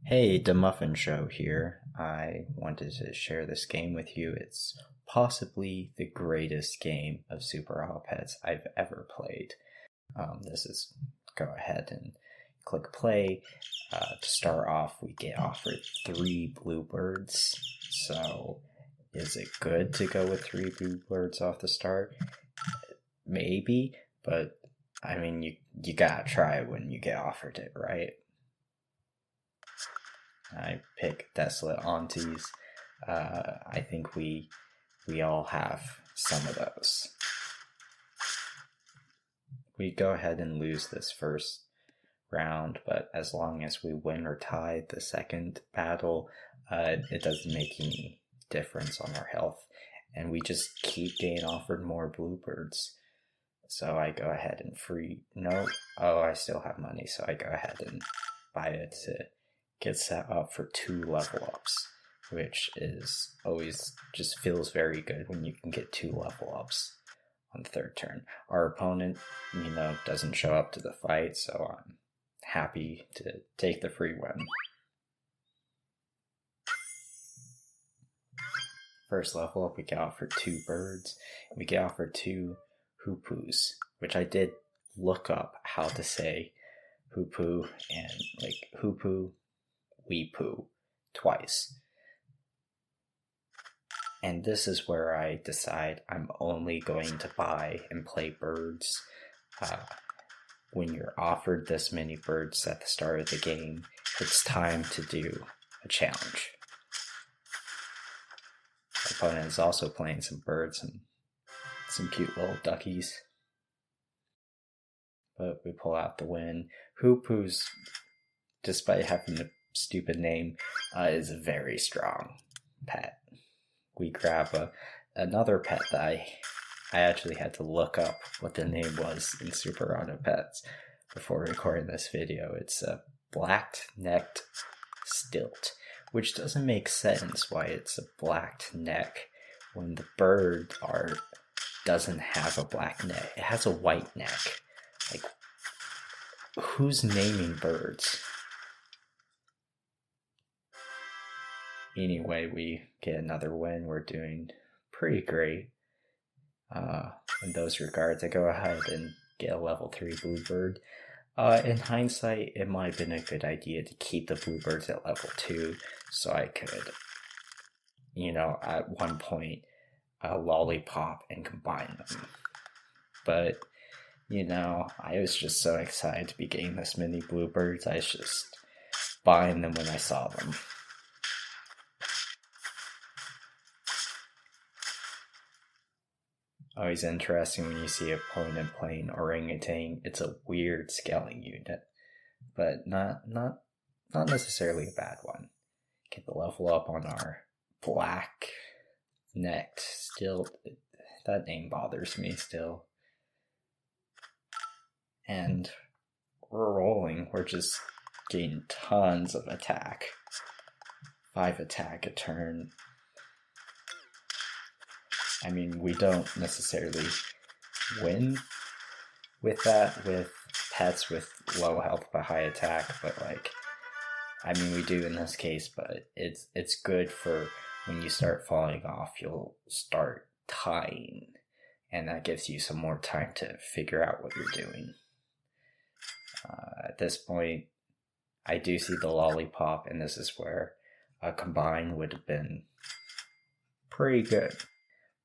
Hey, the Muffin Show here. I wanted to share this game with you. It's possibly the greatest game of Super Auto Pets I've ever played. This is go ahead and click play. To start off, we get offered three bluebirds. So, is it good to go with three bluebirds off the start? Maybe, but I mean, you gotta try it when you get offered it, right? I pick Desolate Aunties. I think we all have some of those. We go ahead and lose this first round, but as long as we win or tie the second battle, it doesn't make any difference on our health, and we just keep getting offered more bluebirds. So I go ahead and I still have money, so I go ahead and buy it to get set up for 2 level ups, which is always just feels very good when you can get 2 level ups on the third turn. Our opponent, doesn't show up to the fight, so I'm happy to take the free win. First level up, we get offered 2 birds. We get offered 2 hoopus, which I did look up how to say hoopu and hoopu, weepoo twice. And this is where I decide I'm only going to buy and play birds. When you're offered this many birds at the start of the game, it's time to do a challenge. My opponent is also playing some birds and some cute little duckies. But we pull out the win. Hoopoos, despite having a stupid name, is a very strong pet. We grab another pet that I actually had to look up what the name was in Super Auto Pets before recording this video. It's a black-necked stilt, which doesn't make sense why it's a black neck when the bird art doesn't have a black neck. It has a white neck. Who's naming birds? Anyway, we get another win. We're doing pretty great. In those regards, I go ahead and get a level 3 bluebird. In hindsight, it might have been a good idea to keep the bluebirds at level 2 so I could, at one point, lollipop and combine them. But, I was just so excited to be getting this many bluebirds, I was just buying them when I saw them. Always interesting when you see an opponent playing orangutan. It's a weird scaling unit, but not necessarily a bad one. Get the level up on our black-necked stilt. That name bothers me still. And we're rolling. We're just getting tons of attack. 5 attack a turn. I mean, we don't necessarily win with that, with pets with low health but high attack, but we do in this case, but it's good for when you start falling off, you'll start tying, and that gives you some more time to figure out what you're doing. At this point, I do see the lollipop, and this is where a combine would have been pretty good.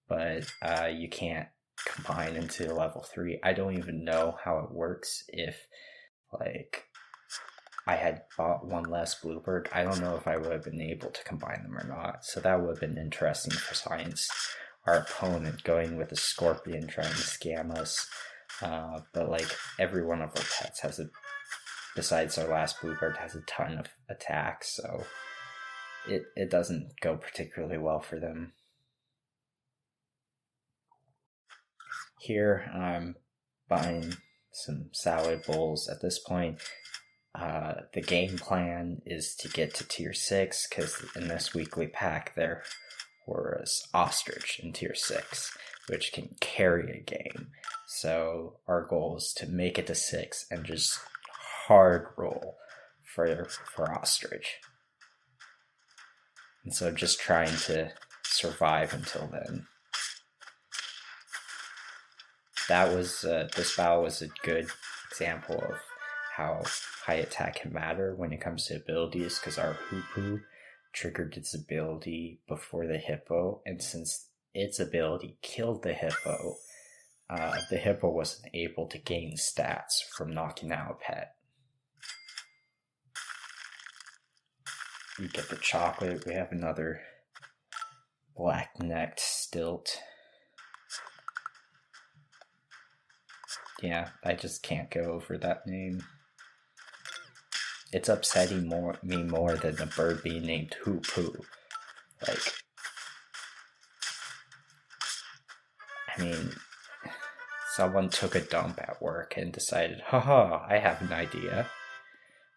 But you can't combine into level 3. I don't even know how it works if, I had bought one less bluebird. I don't know if I would have been able to combine them or not. So that would have been interesting for science. Our opponent going with a scorpion trying to scam us. But every one of our pets has besides our last bluebird, has a ton of attack. So it doesn't go particularly well for them. Here, I'm buying some salad bowls. At this point, the game plan is to get to tier 6, because in this weekly pack there was ostrich in tier 6, which can carry a game. So our goal is to make it to 6 and just hard roll for ostrich. And so just trying to survive until then. That was, this battle was a good example of how high attack can matter when it comes to abilities, because our Hoopu triggered its ability before the Hippo, and since its ability killed the Hippo wasn't able to gain stats from knocking out a pet. We get the chocolate. We have another black-necked stilt. Yeah, I just can't go over that name. It's upsetting me more than the bird being named Hoopu. Like, I mean, someone took a dump at work and decided, haha, I have an idea.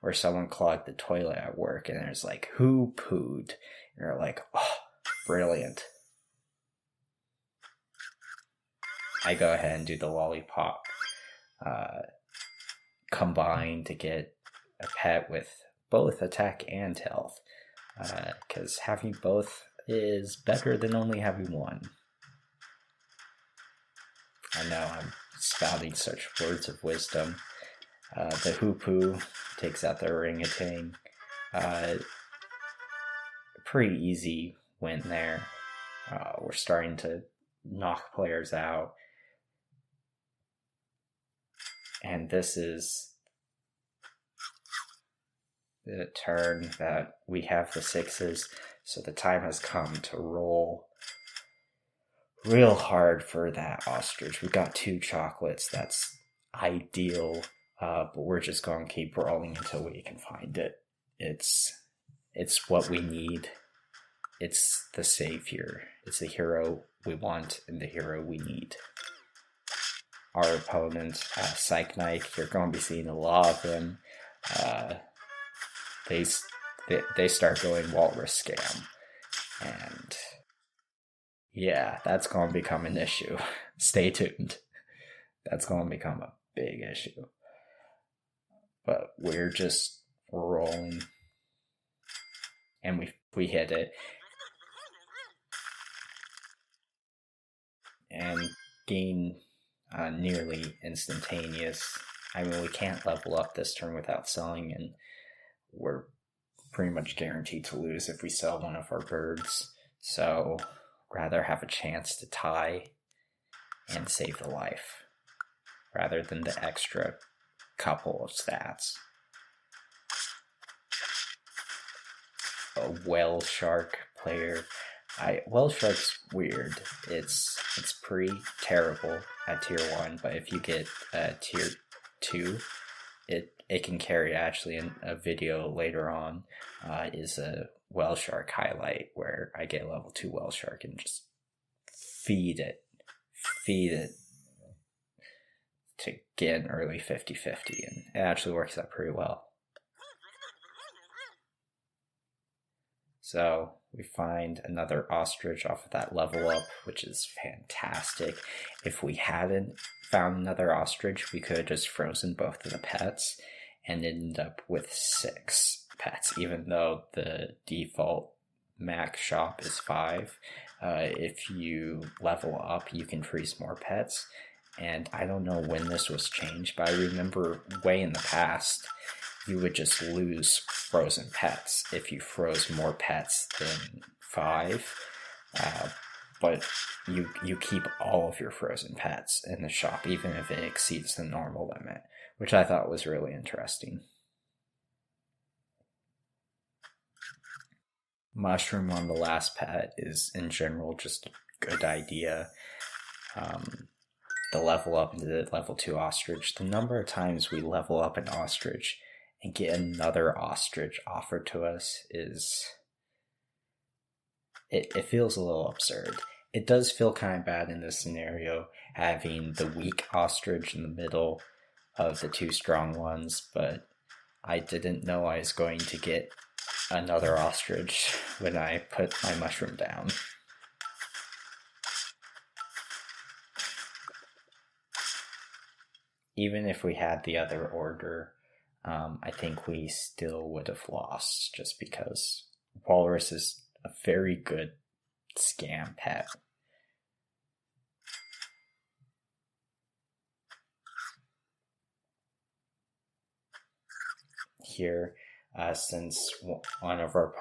Or someone clogged the toilet at work and there's like, who pooed? And you're like, oh, brilliant. I go ahead and do the lollipop combine to get a pet with both attack and health. Because having both is better than only having one. I know I'm spouting such words of wisdom. The Hoopu takes out the orangutan. Pretty easy win there. We're starting to knock players out. And this is the turn that we have the sixes, so the time has come to roll real hard for that ostrich. We got 2 chocolates, that's ideal, but we're just going to keep rolling until we can find it. It's what we need. It's the savior. It's the hero we want and the hero we need. Our opponent, Psych Knight, you're going to be seeing a lot of them. They start going walrus scam, and yeah, that's going to become an issue. Stay tuned. That's going to become a big issue. But we're just rolling, and we hit it, and gain nearly instantaneous. I mean, we can't level up this turn without selling, and we're pretty much guaranteed to lose if we sell one of our birds. So, rather have a chance to tie and save the life, rather than the extra couple of stats. A whale shark player. Whale shark's weird. It's pretty terrible at tier 1, but if you get tier 2, it can carry. Actually, in a video later on is a whale shark highlight where I get level 2 whale shark and just feed it to get an early 50-50, and it actually works out pretty well. So we find another ostrich off of that level up, which is fantastic. If we hadn't found another ostrich, we could have just frozen both of the pets and ended up with 6 pets, even though the default max shop is 5. If you level up, you can freeze more pets. And I don't know when this was changed, but I remember way in the past, you would just lose frozen pets if you froze more pets than 5. But you keep all of your frozen pets in the shop, even if it exceeds the normal limit, which I thought was really interesting. Mushroom on the last pet is, in general, just a good idea. The level up into the level 2 ostrich, the number of times we level up an ostrich and get another ostrich offered to us is... It feels a little absurd. It does feel kind of bad in this scenario, having the weak ostrich in the middle of the 2 strong ones, but I didn't know I was going to get another ostrich when I put my mushroom down. Even if we had the other order, I think we still would have lost, just because walrus is a very good scam pet. Here, since one of our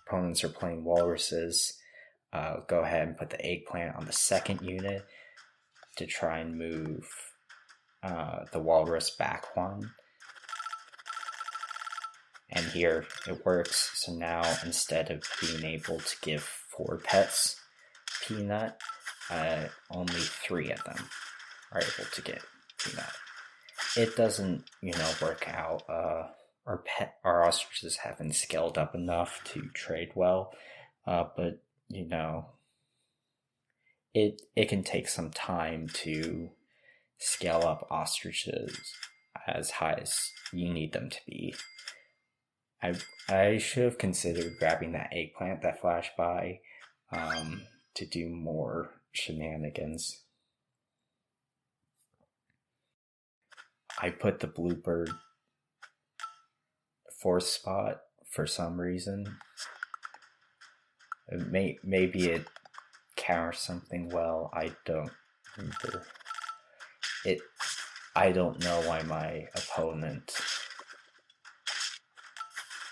opponents are playing walruses, go ahead and put the eggplant on the second unit to try and move the walrus back one. And here it works. So now instead of being able to give 4 pets peanut, only 3 of them are able to get peanut. It doesn't, work out. Our ostriches haven't scaled up enough to trade well, but it can take some time to scale up ostriches as high as you need them to be. I should have considered grabbing that eggplant that flashed by to do more shenanigans. I put the bluebird 4th spot for some reason. Maybe it counters something well. I don't remember. I don't know why my opponent.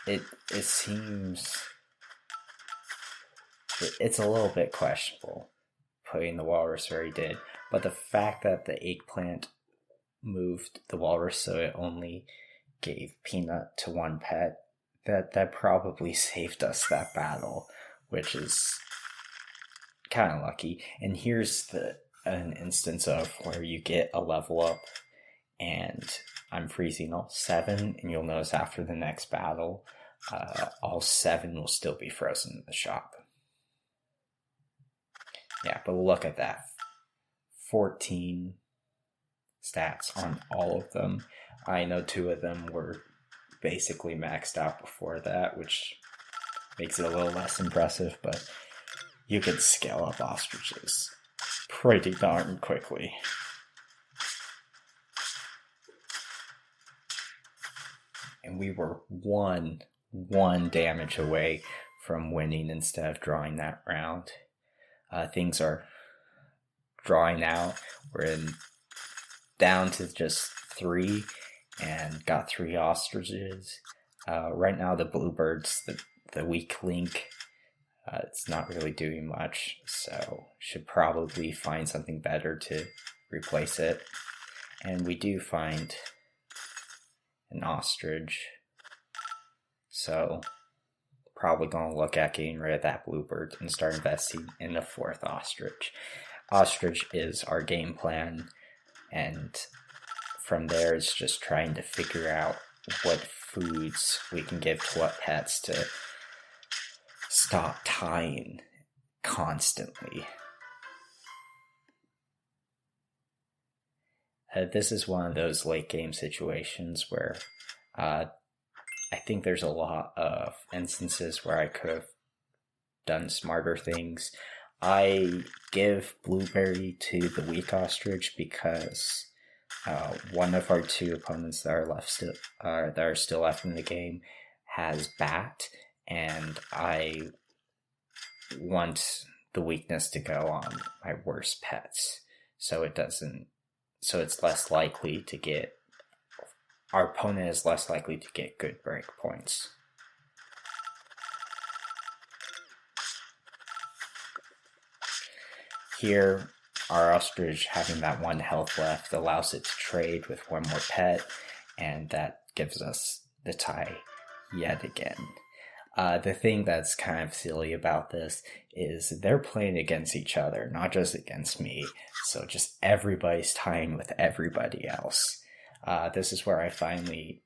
It seems it's a little bit questionable putting the walrus where he did, but the fact that the eggplant moved the walrus so it only gave peanut to 1 pet, that probably saved us that battle, which is kind of lucky. And here's an instance of where you get a level up, and I'm freezing all 7, and you'll notice after the next battle, all 7 will still be frozen in the shop. Yeah, but look at that. 14 stats on all of them. I know 2 of them were basically maxed out before that, which makes it a little less impressive, but you could scale up ostriches pretty darn quickly. And we were one damage away from winning instead of drawing that round. Things are drawing out. We're down to just 3 and got 3 ostriches. Right now the bluebird's the weak link. It's not really doing much, so should probably find something better to replace it. And we do find an ostrich, so probably going to look at getting rid of that bluebird and start investing in a 4th ostrich. Ostrich is our game plan, and from there it's just trying to figure out what foods we can give to what pets to stop tying constantly. This is one of those late game situations where I think there's a lot of instances where I could have done smarter things. I give blueberry to the weak ostrich because one of our 2 opponents that are still left in the game has bat, and I want the weakness to go on my worst pets, so it's less likely to get. Our opponent is less likely to get good break points. Here, our ostrich having that 1 health left allows it to trade with 1 more pet, and that gives us the tie yet again. The thing that's kind of silly about this is they're playing against each other, not just against me, so just everybody's tying with everybody else. This is where I finally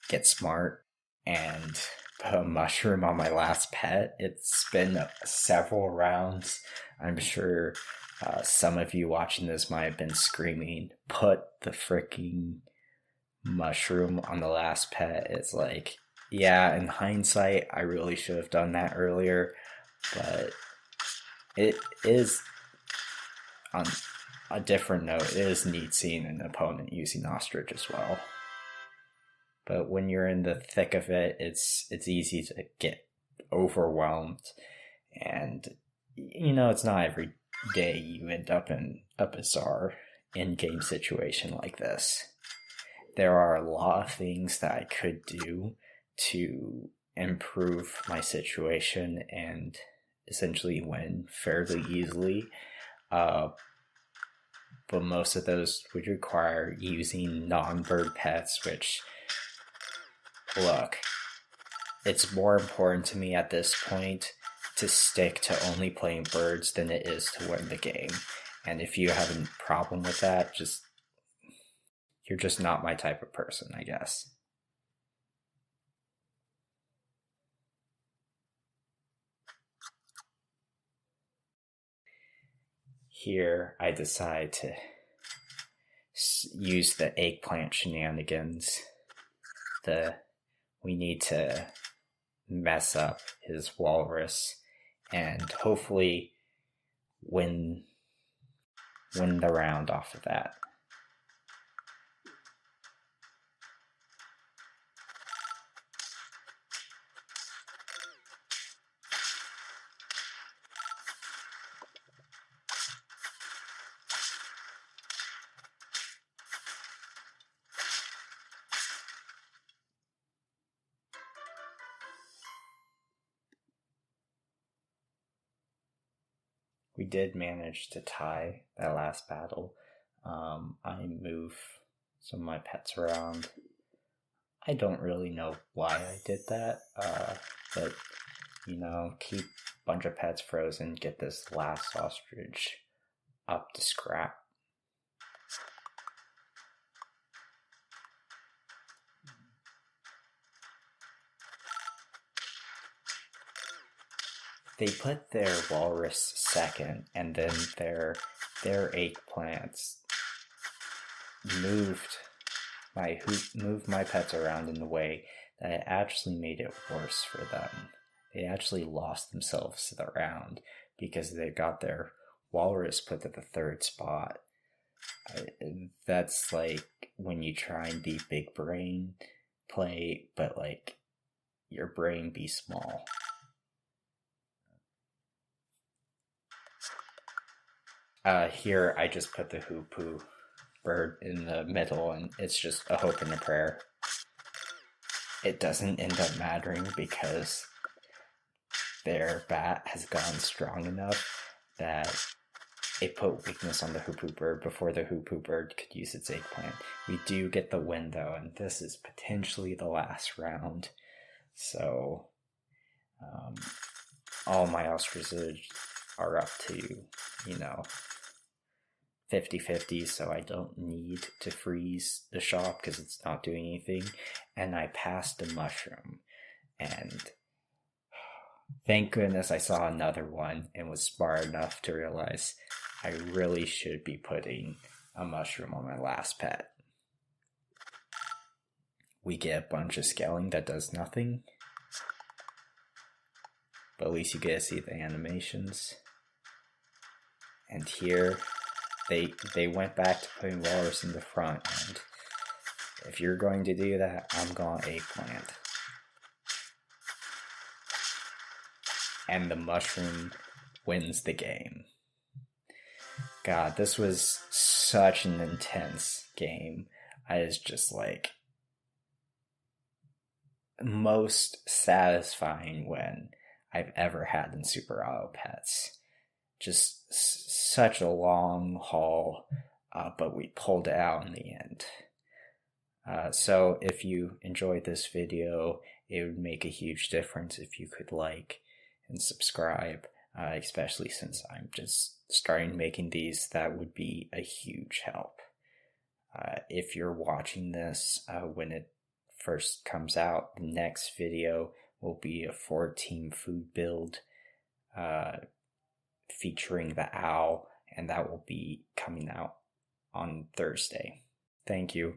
get smart and put a mushroom on my last pet. It's been several rounds. I'm sure some of you watching this might have been screaming, put the freaking mushroom on the last pet. It's like, yeah, in hindsight, I really should have done that earlier, but it is, on a different note, it is neat seeing an opponent using ostrich as well. But when you're in the thick of it, it's easy to get overwhelmed And, it's not every day you end up in a bizarre in-game situation like this. There are a lot of things that I could do to improve my situation and essentially win fairly easily. But most of those would require using non-bird pets, which, look, it's more important to me at this point to stick to only playing birds than it is to win the game. And if you have a problem with that, you're just not my type of person, I guess. Here, I decide to use the eggplant shenanigans. We need to mess up his walrus and hopefully win the round off of that. We did manage to tie that last battle. I move some of my pets around. I don't really know why I did that, but keep a bunch of pets frozen, get this last ostrich up to scrap. They put their walrus second, and then their eggplants moved my pets around in a way that it actually made it worse for them. They actually lost themselves to the round because they got their walrus put at the third spot. That's like when you try and be big brain play, but like your brain be small. Here I just put the hoopoe bird in the middle, and it's just a hope and a prayer. It doesn't end up mattering because their bat has gone strong enough that it put weakness on the hoopoe bird before the hoopoe bird could use its eggplant. We do get the win though, and this is potentially the last round. So, all my ostriches are up to, 50-50, so I don't need to freeze the shop because it's not doing anything. And I passed the mushroom, and thank goodness I saw another one and was smart enough to realize I really should be putting a mushroom on my last pet. We get a bunch of scaling that does nothing, but at least you get to see the animations. And here, they went back to putting walrus in the front, and if you're going to do that, I'm going eggplant. And the mushroom wins the game. God, this was such an intense game. I was just like most satisfying win I've ever had in Super Auto Pets. Just such a long haul, but we pulled it out in the end. So if you enjoyed this video, it would make a huge difference if you could like and subscribe, especially since I'm just starting making these. That would be a huge help. If you're watching this when it first comes out, the next video will be a 4-team food build featuring the owl, and that will be coming out on Thursday. Thank you.